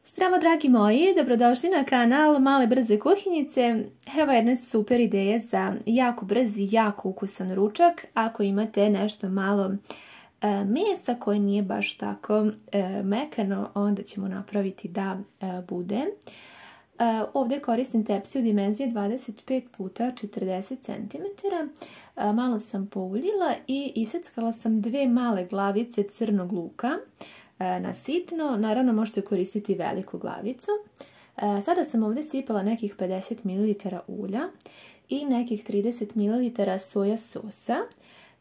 Zdravo dragi moji, dobrodošli na kanal Male brze kuhinjice. Evo jedne super ideje za jako brz i jako ukusan ručak. Ako imate nešto malo mesa koje nije baš tako mekano, onda ćemo napraviti da bude. Ovdje koristim tepsiju dimenzije 25 puta 40 cm. Malo sam pouljila i iseckala sam 2 male glavice crnog luka na sitno. Naravno možete koristiti veliku glavicu. Sada sam ovdje sipala nekih 50 ml ulja i nekih 30 ml soja sosa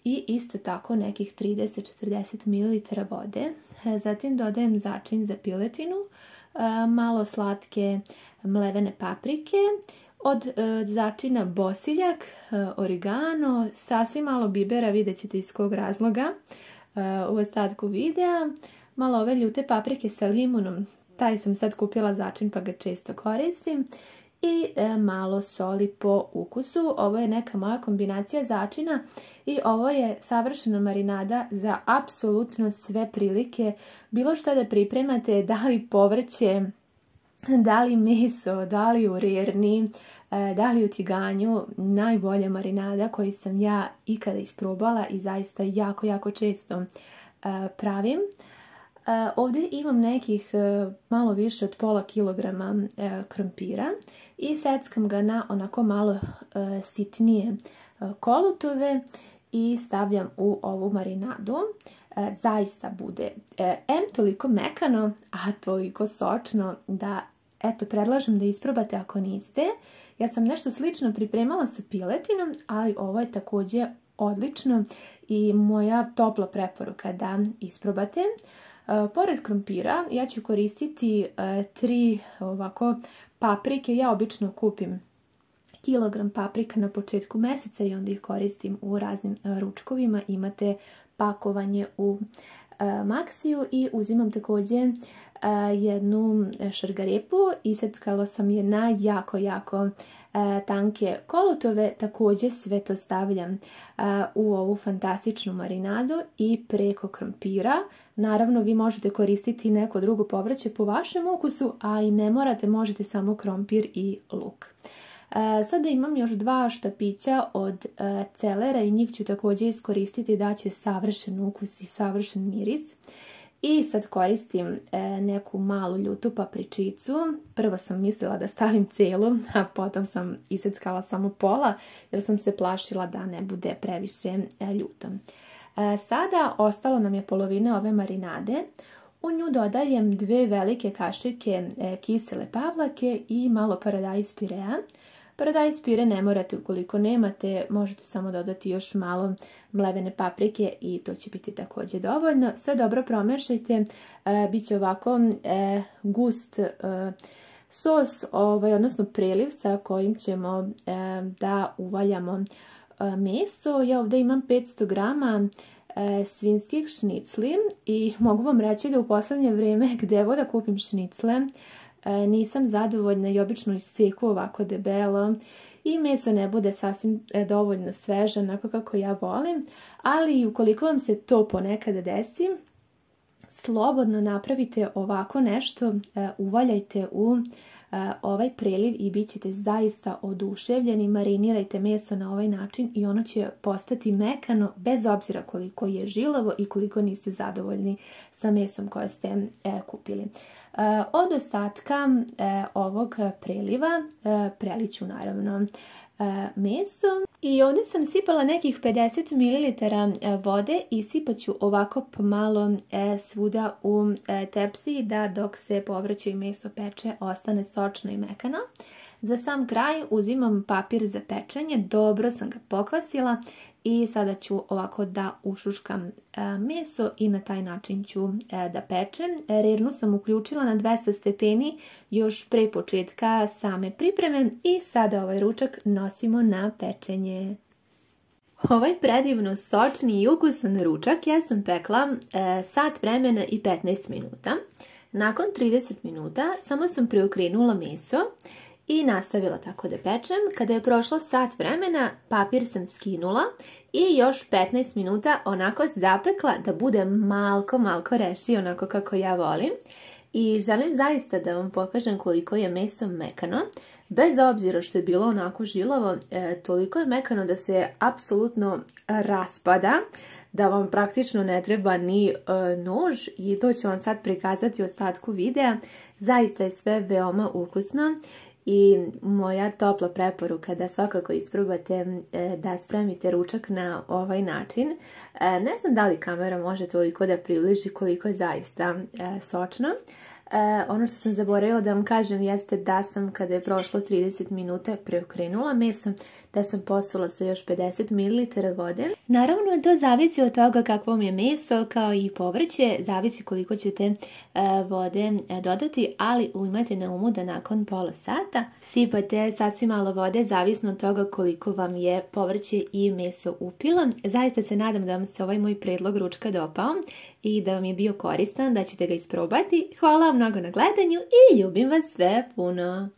i isto tako nekih 30-40 ml vode. Zatim dodajem začin za piletinu, malo slatke mlevene paprike, od začina bosiljak, origano, sasvim malo bibera, vidjet ćete iz kog razloga u ostatku videa. Malo ove ljute paprike sa limunom, taj sam sad kupila začin pa ga često koristim. I malo soli po ukusu. Ovo je neka moja kombinacija začina i ovo je savršena marinada za apsolutno sve prilike. Bilo što da pripremate, da li povrće, da li meso, da li u rerni, da li u tiganju, najbolja marinada koju sam ja ikada isprobala i zaista jako često pravim. Ovdje imam nekih malo više od pola kilograma krompira i seckam ga na onako malo sitnije kolutove i stavljam u ovu marinadu. Zaista bude toliko mekano, a toliko sočno da predlažem da isprobate ako niste. Ja sam nešto slično pripremala sa piletinom, ali ovo je također odlično i moja topla preporuka da isprobate. Pored krompira ja ću koristiti 3 ovako paprike. Ja obično kupim kilogram paprika na početku mjeseca i onda ih koristim u raznim ručkovima. Imate pakovanje u Maxiju i uzimam također jednu šargarepu. Iseckala sam je na jako tanke kolutove. Također sve to stavljam u ovu fantastičnu marinadu i preko krompira. Naravno vi možete koristiti neko drugo povrće po vašem ukusu, a i ne morate, možete samo krompir i luk. Sada imam još 2 štapića od celera i njih ću također iskoristiti da će savršen ukus i savršen miris. I sad koristim neku malu ljutu papričicu. Prvo sam mislila da stavim celu, a potom sam iseckala samo pola jer sam se plašila da ne bude previše ljuto. Sada ostalo nam je polovina ove marinade. U nju dodajem 2 velike kašike kisele pavlake i malo paradajz pirea. Paradajz pire ne morate, ukoliko nemate, možete samo dodati još malo mlevene paprike i to će biti također dovoljno. Sve dobro promešajte, bit će ovako gust sos, odnosno preliv sa kojim ćemo da uvaljamo meso. Ja ovdje imam 500 grama svinjskih šnicli i mogu vam reći da u posljednje vrijeme gdje god da kupim šnicle nisam zadovoljna i obično iseku ovako debelo i meso ne bude sasvim dovoljno sveže, onako kako ja volim, ali ukoliko vam se to ponekad desi, slobodno napravite ovako nešto, uvaljajte u ovaj preliv i bit ćete zaista oduševljeni. Marinirajte meso na ovaj način i ono će postati mekano bez obzira koliko je žilavo i koliko niste zadovoljni sa mesom koje ste kupili. Od ostatka ovog preliva preliću naravno meso i ovdje sam sipala nekih 50 ml vode i sipat ću ovako pomalo svuda u tepsiji da dok se povrće i meso peče ostane sočno i mekano. Za sam kraj uzimam papir za pečenje, dobro sam ga pokvasila i sada ću ovako da ušuškam meso i na taj način ću da pečem. Rernu sam uključila na 200 stepeni još pre početka same pripreme i sada ovaj ručak nosimo na pečenje. Ovaj predivno sočni i ukusan ručak ja sam pekla sat vremena i 15 minuta. Nakon 30 minuta samo sam preokrenula meso i nastavila tako da pečem. Kada je prošlo sat vremena, papir sam skinula i još 15 minuta onako zapekla da bude malko rešio, onako kako ja volim. I želim zaista da vam pokažem koliko je meso mekano. Bez obzira što je bilo onako žilavo, toliko je mekano da se apsolutno raspada, da vam praktično ne treba ni nož i to ću vam sad prikazati u ostatku videa. Zaista je sve veoma ukusno i moja topla preporuka da svakako isprobate da spremite ručak na ovaj način. Ne znam da li kamera može toliko da približi koliko je zaista sočno. Ono što sam zaboravila da vam kažem jeste da sam, kada je prošlo 30 minuta, preokrenula meso, da sam posula sa još 50 ml vode. Naravno, to zavisi od toga kakvo vam je meso, kao i povrće, zavisi koliko ćete vode dodati, ali imajte na umu da nakon pola sata sipate sasvim malo vode, zavisno od toga koliko vam je povrće i meso upilo. Zaista se nadam da vam se ovaj moj predlog ručka dopao i da vam je bio koristan, da ćete ga isprobati. Hvala vam mnogo na gledanju i ljubim vas sve puno!